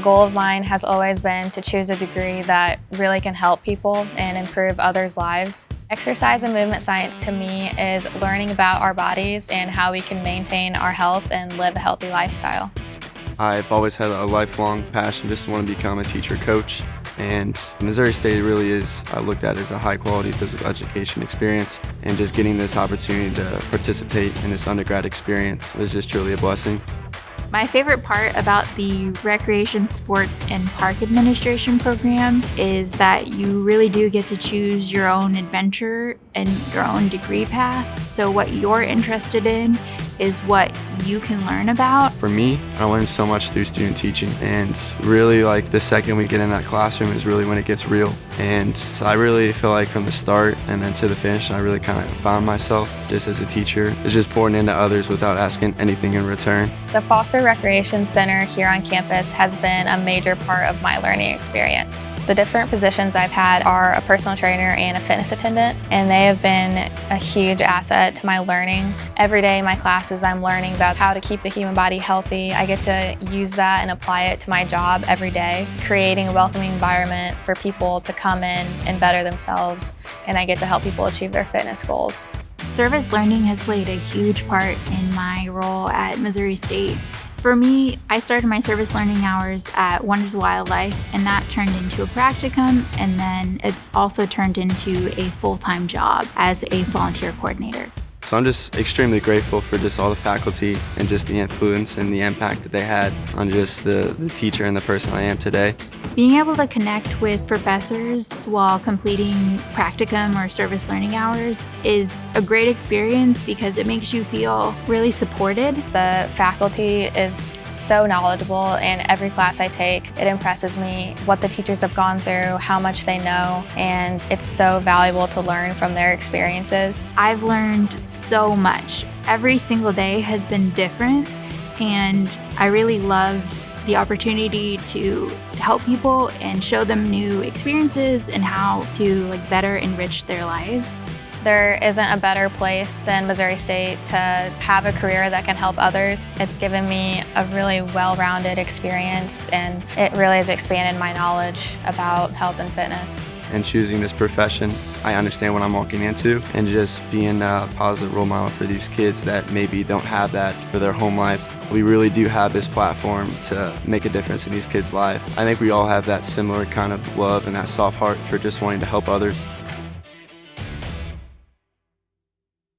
goal of mine has always been to choose a degree that really can help people and improve others' lives. Exercise and movement science to me is learning about our bodies and how we can maintain our health and live a healthy lifestyle. I've always had a lifelong passion, just want to become a teacher coach. And Missouri State really is looked at as a high-quality physical education experience, and just getting this opportunity to participate in this undergrad experience is just truly a blessing. My favorite part about the Recreation, Sport, and Park Administration program is that you really do get to choose your own adventure and your own degree path. So what you're interested in is what you can learn about. For me, I learned so much through student teaching, and really like the second we get in that classroom is really when it gets real. And so I really feel like from the start and then to the finish, I really kind of found myself just as a teacher. It's just pouring into others without asking anything in return. The Foster Recreation Center here on campus has been a major part of my learning experience. The different positions I've had are a personal trainer and a fitness attendant, and they have been a huge asset to my learning. Every day in my classes, I'm learning about how to keep the human body healthy. I get to use that and apply it to my job every day, creating a welcoming environment for people to come in and better themselves, and I get to help people achieve their fitness goals. Service learning has played a huge part in my role at Missouri State. For me, I started my service learning hours at Wonders of Wildlife, and that turned into a practicum, and then it's also turned into a full-time job as a volunteer coordinator. So I'm just extremely grateful for just all the faculty and just the influence and the impact that they had on just the teacher and the person I am today. Being able to connect with professors while completing practicum or service learning hours is a great experience because it makes you feel really supported. The faculty is so knowledgeable, and every class I take, it impresses me what the teachers have gone through, how much they know, and it's so valuable to learn from their experiences. I've learned so much. Every single day has been different, and I really loved the opportunity to help people and show them new experiences and how to better enrich their lives. There isn't a better place than Missouri State to have a career that can help others. It's given me a really well-rounded experience, and it really has expanded my knowledge about health and fitness. And choosing this profession, I understand what I'm walking into, and just being a positive role model for these kids that maybe don't have that for their home life. We really do have this platform to make a difference in these kids' lives. I think we all have that similar kind of love and that soft heart for just wanting to help others.